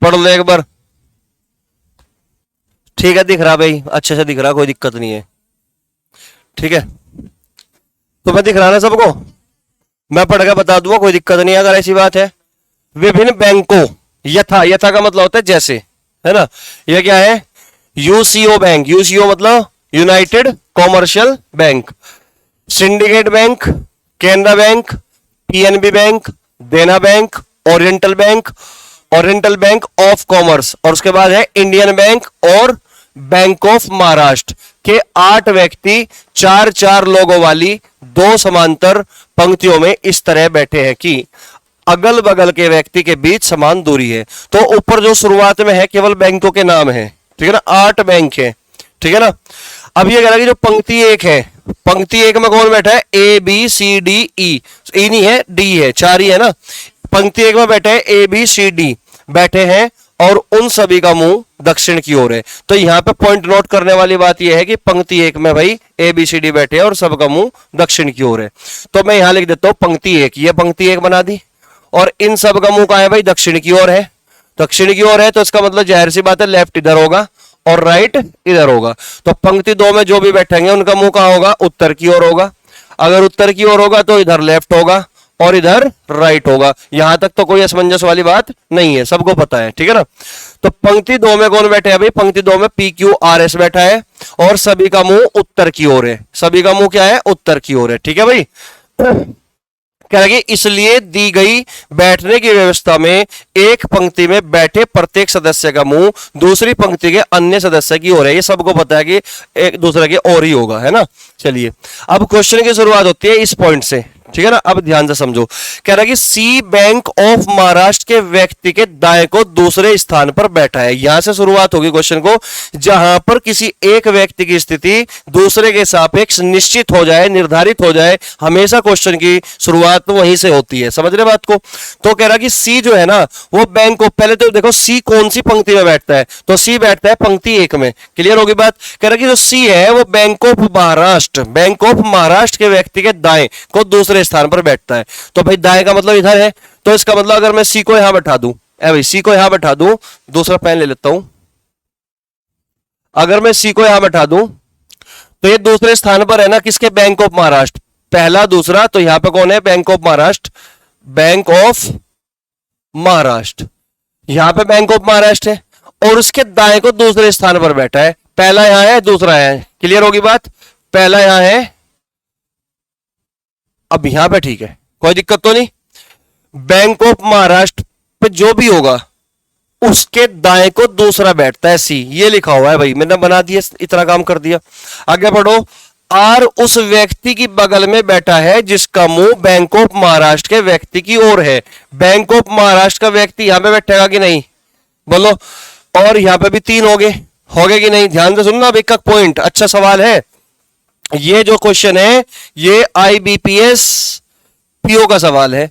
पढ़ लो एक बार। ठीक है, दिख रहा भाई, अच्छे से दिख रहा, कोई दिक्कत नहीं है, ठीक है। तो मैं दिख रहा ना सबको? मैं पढ़ के बता दूंगा, कोई दिक्कत नहीं है अगर ऐसी बात है। विभिन्न बैंकों, यथा, यथा का मतलब होता है जैसे, है ना। यह क्या है? यूसीओ बैंक, यूसीओ मतलब united commercial bank, syndicate bank, Canara bank, PNB bank, Dena bank, oriental bank, oriental bank of commerce, और उसके बाद है इंडियन बैंक और बैंक ऑफ महाराष्ट्र के 8 व्यक्ति 4-4 लोगों वाली 2 समांतर पंक्तियों में इस तरह बैठे हैं कि अगल बगल के व्यक्ति के बीच समान दूरी है। तो ऊपर जो शुरुआत में है केवल बैंकों के नाम है, ठीक है ना। 8 बैंक है, ठीक है ना। अब ये कह रहा है कि जो पंक्ति 1 है, पंक्ति 1 में कौन बैठा है? ए बी सी डी ई, ई नहीं है, डी है, 4 ही है ना। पंक्ति 1 में बैठे हैं ए बी सी डी बैठे हैं और उन सभी का मुंह दक्षिण की ओर है। तो यहां पे पॉइंट नोट करने वाली बात यह है कि पंक्ति 1 में भाई ए बी सी डी बैठे हैं और सबका मुंह दक्षिण की ओर है। तो मैं यहां लिख देता हूं पंक्ति 1, ये पंक्ति 1 बना दी, और इन सब का मुंह कहां है भाई? दक्षिण की ओर है। दक्षिण की ओर है तो इसका मतलब जाहिर सी बात है लेफ्ट इधर होगा और राइट इधर होगा। तो पंक्ति 2 में जो भी बैठेंगे उनका मुंह कहां होगा? उत्तर की ओर होगा। अगर उत्तर की ओर होगा तो इधर लेफ्ट होगा और इधर राइट होगा। यहां तक तो कोई असमंजस वाली बात नहीं है, सबको पता है, ठीक है ना। तो पंक्ति 2 में कौन बैठे हैं भाई? पंक्ति 2 में पी क्यू आर एस बैठा है और सभी का मुंह उत्तर की ओर है। सभी का मुंह क्या है? उत्तर की ओर है, ठीक है भाई। कह रहा कि इसलिए दी गई बैठने की व्यवस्था में एक पंक्ति में बैठे प्रत्येक सदस्य का मुंह दूसरी पंक्ति के अन्य सदस्य की ओर है। ये सबको पता है कि एक दूसरे के ओर ही होगा, है ना। चलिए अब क्वेश्चन की शुरुआत होती है इस पॉइंट से, ठीक है ना। अब ध्यान से समझो। कह रहा है कि सी बैंक ऑफ महाराष्ट्र के व्यक्ति के दाएं को दूसरे स्थान पर बैठा है। यहां से शुरुआत होगी क्वेश्चन को, जहां पर किसी एक व्यक्ति की स्थिति दूसरे के सापेक्ष निश्चित हो जाए, निर्धारित हो जाए। हमेशा क्वेश्चन की शुरुआत तो वहीं से होती है, समझ रहे बात को। तो कह रहा कि सी जो है ना वो बैंक ऑफ, पहले तो देखो सी कौन सी पंक्ति में बैठता है, तो सी बैठता है पंक्ति 1 में। क्लियर होगी बात। कह रहा कि जो सी है वो bank of Maharashtra, bank of Maharashtra के व्यक्ति के दाएं को दूसरे स्थान पर बैठता है। तो भाई दाएं का मतलब इधर है, तो इसका मतलब अगर मैं सी को यहां बैठा दूं, भाई सी को यहां बैठा दूं, दूसरा पेन ले लेता हूं। अगर मैं सी को यहां बैठा दूं तो ये दूसरे स्थान पर है ना किसके? बैंक ऑफ महाराष्ट्र, पहला दूसरा। तो यहां पे कौन है? Bank of Maharashtra, bank of Maharashtra. यहां पे बैंक ऑफ महाराष्ट्र है और उसके दाएं को दूसरे स्थान पर बैठा है। पहला यहां है, दूसरा यहां है। क्लियर होगी बात। पहला यहां है, अब यहां पे ठीक है, कोई दिक्कत तो नहीं। बैंक ऑफ महाराष्ट्र पे जो भी होगा उसके दाएं को दूसरा बैठता है, सी। ये लिखा हुआ है भाई, मैंने बना दिया, इतना काम कर दिया। आगे बढ़ो। आर उस व्यक्ति की बगल में बैठा है जिसका मुंह बैंक ऑफ महाराष्ट्र के व्यक्ति की ओर है। बैंक ऑफ महाराष्ट्र का व्यक्ति यहां पे बैठेगा कि नहीं? बोलो। और यहां पे भी 3 हो गए, हो गया कि नहीं? ध्यान से सुनना अब एक एक पॉइंट, अच्छा सवाल है ये। जो क्वेश्चन है ये आईबीपीएस पीओ का सवाल है,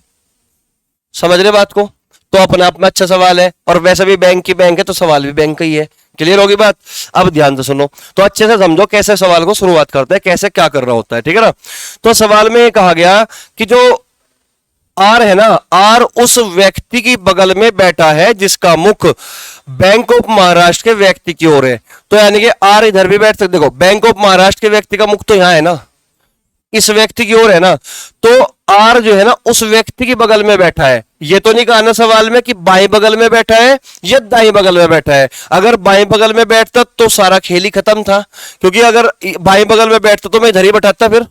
समझ रहे बात को? तो अपने आप में अच्छा सवाल है, और वैसे भी बैंक की बैंक है तो सवाल भी बैंक का ही है। क्लियर होगी बात? अब ध्यान से सुनो, तो अच्छे से समझो कैसे सवाल को शुरुआत करते हैं, कैसे क्या कर रहा होता है, ठीक है ना? तो सवाल में कहा गया कि जो आर है ना, आर उस व्यक्ति की बगल में बैठा है जिसका मुख बैंक ऑफ महाराष्ट्र के व्यक्ति की ओर है। तो यानी कि आर इधर भी बैठ सकते, देखो बैंक ऑफ महाराष्ट्र के व्यक्ति का मुख तो यहां है ना, इस व्यक्ति की ओर है ना, तो आर जो है ना उस व्यक्ति की बगल में बैठा है। ये तो नहीं कहा ना सवाल में कि बाएं बगल में बैठा है या दाएं बगल में बैठा है। अगर बाएं बगल में बैठता तो सारा खेल ही खत्म था, क्योंकि अगर बाएं बगल में बैठता तो मैं इधर ही बैठाता फिर,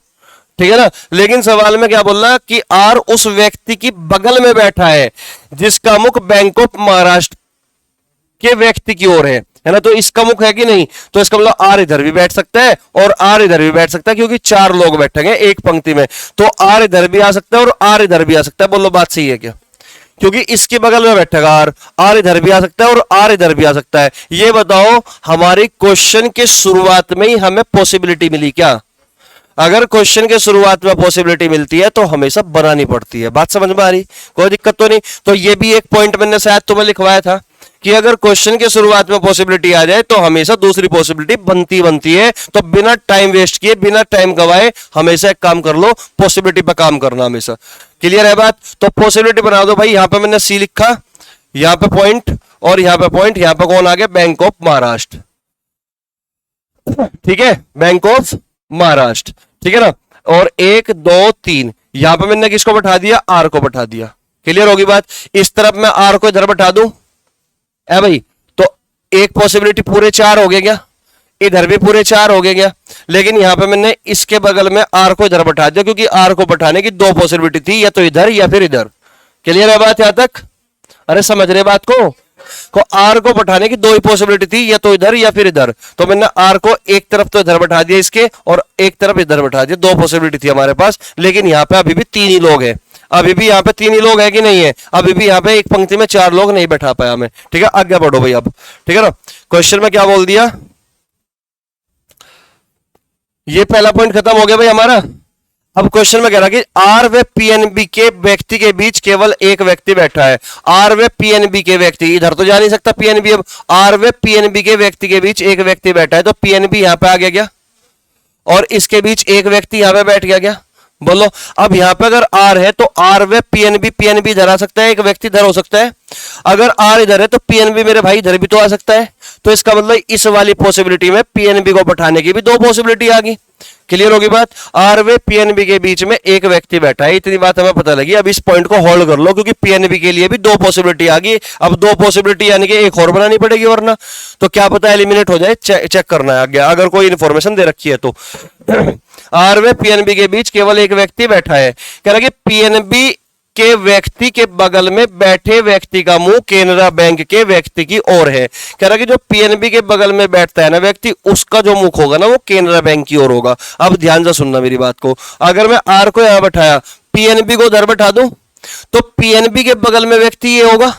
ठीक है ना? लेकिन सवाल में क्या बोलना कि आर उस व्यक्ति की बगल में बैठा है जिसका मुख बैंक ऑफ महाराष्ट्र के व्यक्ति की ओर है ना? तो इसका मुख है कि नहीं? तो इसका मतलब आर इधर भी बैठ सकता है और आर इधर भी बैठ सकता है, क्योंकि चार लोग बैठेंगे एक पंक्ति में, तो आर इधर भी आ सकता है और आर इधर भी आ सकता है। बोलो बात सही है क्या? क्योंकि इसके बगल में बैठेगा आर इधर भी आ सकता है और आर इधर भी आ सकता है। ये बताओ हमारी क्वेश्चन के शुरुआत में ही हमें पॉसिबिलिटी मिली क्या? अगर क्वेश्चन के शुरुआत में पॉसिबिलिटी मिलती है तो हमेशा बनानी पड़ती है। बात समझ में आ रही? कोई दिक्कत तो नहीं? तो ये भी एक पॉइंट मैंने शायद तुम्हें लिखवाया था कि अगर क्वेश्चन के शुरुआत में पॉसिबिलिटी आ जाए तो हमेशा दूसरी पॉसिबिलिटी बनती है। तो बिना टाइम वेस्ट किए, बिना टाइम गवाए हमेशा एक काम कर लो, पॉसिबिलिटी पर काम करना हमेशा। क्लियर है बात? तो पॉसिबिलिटी बना दो भाई। यहां पे मैंने सी लिखा, यहां पे पॉइंट और यहां पे पॉइंट, यहां पे कौन आ गया? बैंक ऑफ महाराष्ट्र, ठीक है? बैंक ऑफ महाराष्ट्र, ठीक है ना? और 1 2 3 यहां पे मैंने किसको बैठा दिया? आर को बैठा दिया। क्लियर होगी बात? इस तरफ मैं आर को इधर बैठा दूं है भाई, तो एक पॉसिबिलिटी पूरे 4 हो गए क्या? इधर भी पूरे 4 हो गए क्या? लेकिन यहां पे मैंने इसके बगल में आर को इधर बैठा दिया, क्योंकि आर को बैठाने की 2 पॉसिबिलिटी थी, या तो इधर या फिर इधर। क्लियर है बात यहां तक? अरे समझ रहे बात को आर को बैठाने की 2 ही पॉसिबिलिटी थी, या तो इधर या फिर इधर। तो मैंने आर को एक तरफ तो इधर बैठा दिया इसके, और एक तरफ इधर बैठा दिया। 2 पॉसिबिलिटी थी हमारे पास, लेकिन यहां पे अभी भी 3 ही लोग हैं। अभी भी यहाँ पे 3 ही लोग है कि नहीं है? अभी भी यहाँ पे एक पंक्ति में 4 लोग नहीं बैठा पाया मैं, ठीक है? आगे बढ़ो भाई अब, ठीक है ना? क्वेश्चन में क्या बोल दिया? ये पहला पॉइंट खत्म हो गया भाई हमारा। अब क्वेश्चन में कह रहा कि आर व पीएनबी के व्यक्ति के बीच केवल एक व्यक्ति बैठा है। आर व पीएनबी के व्यक्ति, इधर तो जा नहीं सकता पीएनबी। अब आर व पीएनबी के व्यक्ति के बीच एक व्यक्ति बैठा है, तो पीएनबी यहां पे आ गया क्या? और इसके बीच एक व्यक्ति यहां पे बैठ गया क्या? बोलो। अब यहां पे अगर आर है तो आर व पीएनबी, पीएनबी इधर आ सकता है, एक व्यक्ति इधर हो सकता है। अगर आर इधर है तो पीएनबी मेरे भाई इधर भी तो आ सकता है। तो इसका मतलब इस वाली पॉसिबिलिटी में पीएनबी को बैठाने की भी 2 पॉसिबिलिटी आ गई। क्लियर होगी बात? आर व पीएनबी के बीच में एक व्यक्ति बैठा है, इतनी बात हमें पता लगी। अब इस पॉइंट को होल्ड कर लो, क्योंकि पीएनबी के लिए भी 2 पॉसिबिलिटी आ गई। अब 2 पॉसिबिलिटी यानी कि एक और बनानी पड़ेगी, वरना तो क्या पता एलिमिनेट हो जाए। चेक करना है आगे अगर कोई इंफॉर्मेशन दे रखी है तो। आर व पीएनबी के बीच केवल एक व्यक्ति बैठा है। कह रहा कि पीएनबी के व्यक्ति के बगल में बैठे व्यक्ति का मुंह केनरा बैंक के व्यक्ति की ओर है। कह रहा कि जो पीएनबी के बगल में बैठता है ना व्यक्ति, उसका जो मुख होगा ना वो केनरा बैंक की ओर होगा। अब ध्यान से सुनना मेरी बात को। अगर मैं आर को यहां बैठाया, पीएनबी को उधर बैठा दूं, तो पीएनबी के बगल में व्यक्ति ये होगा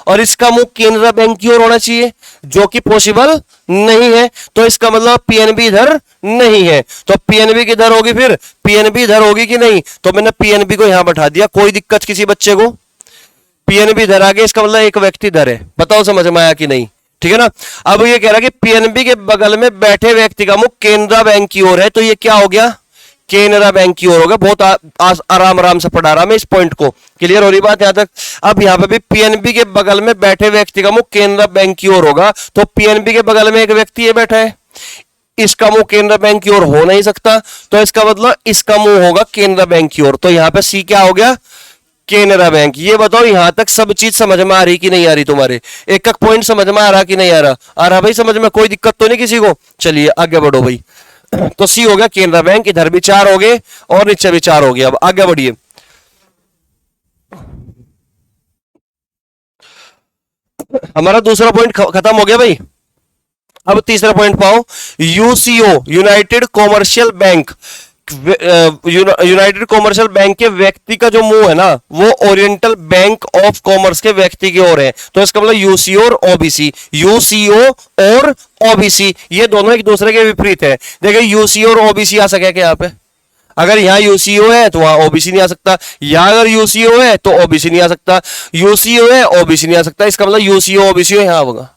और इसका मुंह केनरा बैंक की ओर होना चाहिए, जो कि पॉसिबल नहीं है। तो इसका मतलब पीएनबी इधर नहीं है, तो पीएनबी किधर होगी? फिर पीएनबी इधर होगी कि नहीं? तो मैंने पीएनबी को यहां बैठा दिया। कोई दिक्कत किसी बच्चे को? पीएनबी इधर आ गया, इसका मतलब एक व्यक्ति इधर है। बताओ समझ में आया कि नहीं? ठीक है ना? अब ये कह रहा है कि पीएनबी के बगल में बैठे व्यक्ति का मुख केनरा बैंक की ओर है, तो ये क्या हो गया? केनरा बैंक की ओर होगा। बहुत आराम से पढ़ा रहा मैं इस पॉइंट को। क्लियर हो रही बात यहां तक? अब यहां पे भी पीएनबी के बगल में बैठे व्यक्ति का मुंह केनरा बैंक की ओर होगा, तो पीएनबी के बगल में एक व्यक्ति ये बैठा है, इसका मुंह केनरा बैंक की ओर हो नहीं सकता, तो इसका मतलब इसका मुंह होगा केनरा बैंक की ओर। तो यहां पे सी क्या हो गया? केनरा बैंक। ये बताओ यहां तक सब चीज समझ में आ रही कि नहीं आ रही? तुम्हारे एक एक पॉइंट समझ में आ रहा कि नहीं आ रहा? आ रहा भाई समझ में? कोई दिक्कत तो नहीं किसी को? चलिए आगे बढ़ो भाई। तो सी हो गया केनरा बैंक, इधर भी 4 हो गए और नीचे भी 4 हो गए। अब आगे बढ़िए। हमारा दूसरा पॉइंट खत्म हो गया भाई। अब तीसरा पॉइंट पाओ। UCO, United commercial bank United commercial bank के व्यक्ति का जो मुंह है ना वो ओरिएंटल बैंक ऑफ कॉमर्स के व्यक्ति की ओर है, तो इसका मतलब यूसीओ और ओबीसी, यूसीओ और ओबीसी ये दोनों एक दूसरे के विपरीत है। देखिए यूसीओ और ओबीसी आ सके क्या यहाँ पे? अगर यहां यूसीओ है तो वहां ओबीसी नहीं आ सकता, यहां अगर यूसीओ है तो ओबीसी नहीं आ सकता, यूसीओ है ओबीसी नहीं आ सकता, इसका मतलब यूसीओ ओबीसी यहां होगा,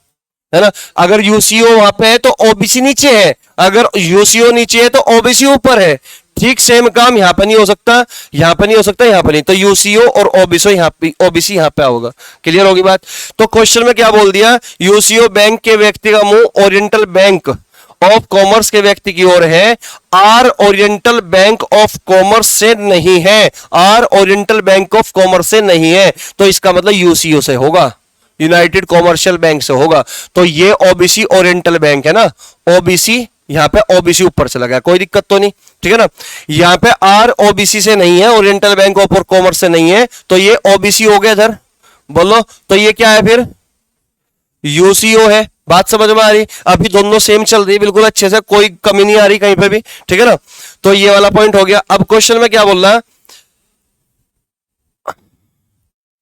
है ना। अगर यूसीओ वहां पे है तो ओबीसी नीचे है, अगर यूसीओ नीचे है तो ओबीसी ऊपर है। ठीक सेम काम यहां पे नहीं हो सकता, यहां पे नहीं हो सकता, यहां पे नहीं, तो यूसीओ और ओबीसी यहां पे, ओबीसी यहां पे होगा। क्लियर होगी बात? तो क्वेश्चन में क्या बोल दिया, यूसीओ बैंक के व्यक्ति का मुंह ओरिएंटल बैंक ऑफ कॉमर्स के व्यक्ति की ओर है, R Oriental bank of Commerce से नहीं है, R Oriental bank of Commerce से नहीं है, तो इसका मतलब यूसीओ से होगा, यूनाइटेड कॉमर्शियल बैंक से होगा। तो ये ओबीसी ओरिएंटल बैंक है ना, ओबीसी यहां पे ओबीसी ऊपर चला गया, कोई दिक्कत तो नहीं, ठीक है ना। यहां पे आर ओबीसी से नहीं है, ओरिएंटल बैंक ऑफ कॉमर्स से नहीं है, तो ये ओबीसी हो गया इधर, बोलो तो ये क्या है फिर, यूसीओ है। बात समझ में आ रही? अभी दोनों सेम चल रही है बिल्कुल अच्छे से, कोई कमी नहीं आ रही कहीं पे भी, ठीक है ना। तो ये वाला पॉइंट हो गया। अब क्वेश्चन में क्या बोल रहा है,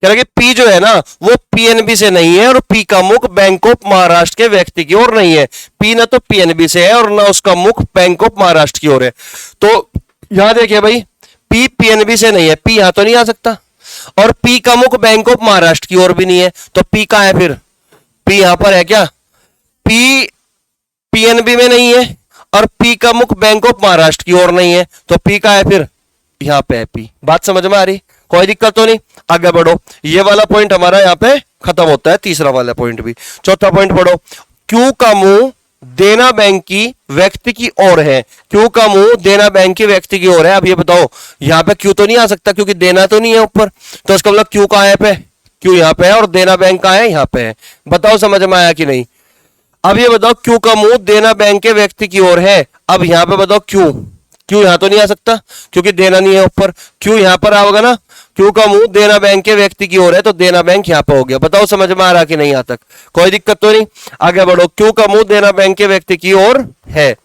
कह रहा कि पी जो है ना वो पीएनबी से नहीं है और पी का मुख बैंक ऑफ महाराष्ट्र के व्यक्ति की ओर नहीं है। पी ना तो पीएनबी से है और ना उसका मुख बैंक ऑफ महाराष्ट्र की ओर है। तो यहां देखिए भाई, पी पीएनबी से नहीं है, पी यहां तो नहीं आ सकता, और पी का मुख बैंक ऑफ महाराष्ट्र की ओर भी नहीं है, तो पी कहां है फिर? पी यहां पर है क्या? पी पीएनबी में नहीं है और पी का मुख बैंक ऑफ महाराष्ट्र की ओर नहीं है, तो पी का है फिर यहां पे है पी। बात समझ में आ रही? कोई दिक्कत तो नहीं, आगे बढ़ो। ये वाला पॉइंट हमारा यहां पे खत्म होता है, तीसरा वाला पॉइंट भी। चौथा पॉइंट पढ़ो, क्यू का मुंह देना बैंक की व्यक्ति की ओर है, क्यू का मुंह देना बैंक की व्यक्ति की ओर है। अब ये बताओ यहां पे क्यू तो नहीं आ सकता क्योंकि देना तो नहीं है ऊपर, तो इसका मतलब क्यू कहां है पे? क्यू यहां पे है और देना बैंक कहां है? यहां पे है। बताओ समझ में आया कि नहीं? अब ये बताओ क्यू का मुंह देना बैंक के व्यक्ति की ओर है, अब यहां पे बताओ क्यू, क्यू यहां तो नहीं आ सकता क्योंकि देना नहीं है ऊपर, क्यू यहां पर आओगे ना, क्यू का मुंह देना बैंक के व्यक्ति की ओर है तो देना बैंक यहां पर हो गया। बताओ समझ में आ रहा कि नहीं? यहां तक कोई दिक्कत तो नहीं, आगे बढ़ो। क्यू का मुंह देना बैंक के व्यक्ति की ओर है,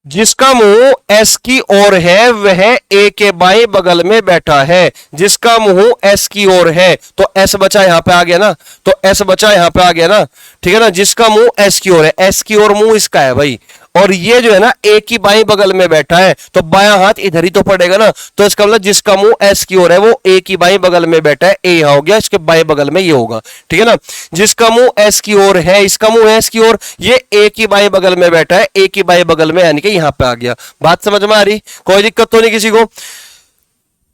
जिसका मुंह एस की ओर है वह ए के बाएं बगल में बैठा है, जिसका मुंह एस की ओर है, तो एस बचा यहां पे आ गया ना, तो एस बचा यहां पे आ गया ना, ठीक है ना। जिसका मुंह एस की ओर है, एस की ओर मुंह इसका है भाई, और ये जो है ना ए की बाएं बगल में बैठा है, तो बायां हाथ इधर ही तो पड़ेगा ना, तो इसका मतलब जिसका मुंह एस की ओर है वो ए की बाएं बगल में बैठा है, ए यहां हो गया, इसके बाएं बगल में ये होगा, ठीक है ना। जिसका मुंह एस की ओर है, इसका मुंह एस की ओर, ये ए की बाएं बगल में बैठा है, ए की बाएं बगल में यानी कि यहां पे आ गया। बात समझ में आ रही? कोई दिक्कत तो नहीं किसी को?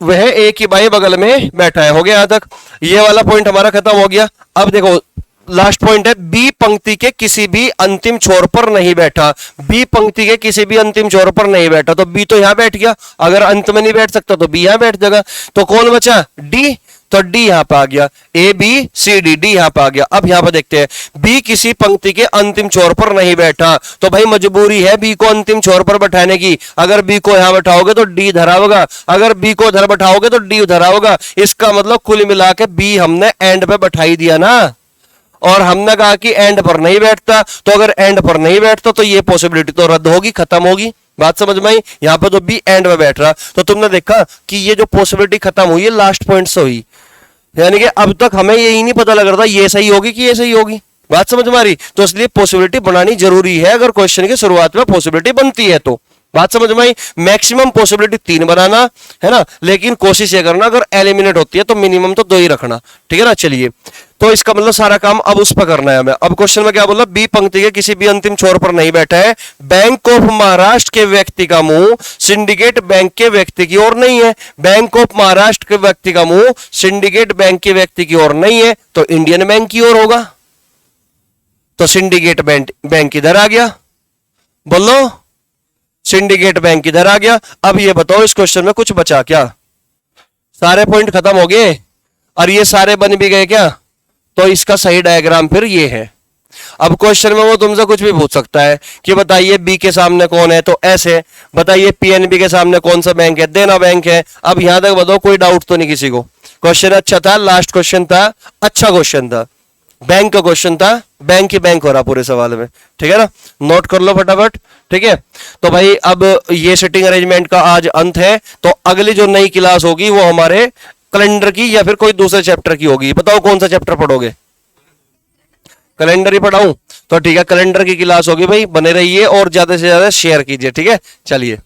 वह ए की बाएं बगल में बैठा है, हो गया यहां तक। ये वाला पॉइंट हमारा खत्म हो गया। अब देखो लास्ट पॉइंट है, बी पंक्ति के किसी भी अंतिम छोर पर नहीं बैठा, बी पंक्ति के किसी भी अंतिम छोर पर नहीं बैठा, तो बी तो यहां बैठ गया, अगर अंत में नहीं बैठ सकता तो बी यहां बैठ जाएगा, तो कौन बचा? डी, तो डी यहां पे आ गया, A B C D, D यहां पे आ गया। अब यहां पे देखते हैं, बी किसी पंक्ति के अंतिम छोर पर नहीं बैठा, तो भाई मजबूरी है बी को अंतिम छोर पर बैठाने की, अगर बी को यहां बैठाओगे तो डी इधर आओगा, अगर बी को इधर बैठाओगे तो डी उधर आओगा, इसका मतलब कुल मिला के बी हमने एंड पे बैठाई दिया ना, और हमने कहा कि एंड पर नहीं बैठता, तो अगर एंड पर नहीं बैठता तो ये पॉसिबिलिटी तो रद्द होगी, खत्म होगी। बात समझ में आई? यहां पे तो बी एंड में बैठ रहा, तो तुमने देखा कि ये जो पॉसिबिलिटी खत्म हुई है लास्ट पॉइंट से हुई, यानी कि अब तक हमें यही नहीं पता लग रहा था ये सही होगी कि ये सही होगी। बात समझ में आ रही? तो इसलिए पॉसिबिलिटी बनानी जरूरी है, अगर क्वेश्चन की शुरुआत में पॉसिबिलिटी बनती है तो। बात समझ में आई? मैक्सिमम पॉसिबिलिटी 3 बनाना है ना, लेकिन कोशिश ये करना अगर एलिमिनेट होती है तो मिनिमम तो 2 ही रखना, ठीक है ना। चलिए, तो इसका मतलब सारा काम अब उस पर करना है हमें। अब क्वेश्चन में क्या बोला, बी पंक्ति के किसी भी अंतिम छोर पर नहीं बैठा है, बैंक ऑफ महाराष्ट्र के व्यक्ति का मुंह सिंडिकेट बैंक के व्यक्ति की ओर नहीं है, बैंक ऑफ महाराष्ट्र के व्यक्ति का मुंह सिंडिकेट बैंक के व्यक्ति की ओर नहीं है, तो इंडियन बैंक की ओर होगा, तो सिंडिकेट बैंक इधर आ गया, बोलो सिंडिकेट बैंक इधर आ गया। अब ये बताओ इस क्वेश्चन में कुछ बचा क्या? सारे पॉइंट खत्म हो गए और ये सारे बन भी गए क्या? तो इसका सही डायग्राम फिर ये है। अब क्वेश्चन में वो तुमसे कुछ भी पूछ सकता है कि बताइए बी के सामने कौन है, तो एस है, बताइए पीएनबी के सामने कौन सा बैंक है, देना बैंक है। अब यहां तक बताओ कोई डाउट तो नहीं किसी को? क्वेश्चन अच्छा था, लास्ट क्वेश्चन था, अच्छा क्वेश्चन था, बैंक का क्वेश्चन था, बैंक ही बैंक हो रहा पूरे सवाल में, ठीक है ना, नोट कर लो फटाफट। ठीक है, तो भाई अब ये सिटिंग अरेंजमेंट का आज अंत है। तो अगली जो नई क्लास होगी वो हमारे कैलेंडर की या फिर कोई दूसरे चैप्टर की होगी। बताओ कौन सा चैप्टर पढ़ोगे? कैलेंडर ही पढ़ाऊं? तो ठीक है, कैलेंडर की क्लास होगी भाई, बने रहिए और ज्यादा से ज्यादा शेयर कीजिए। ठीक है, चलिए।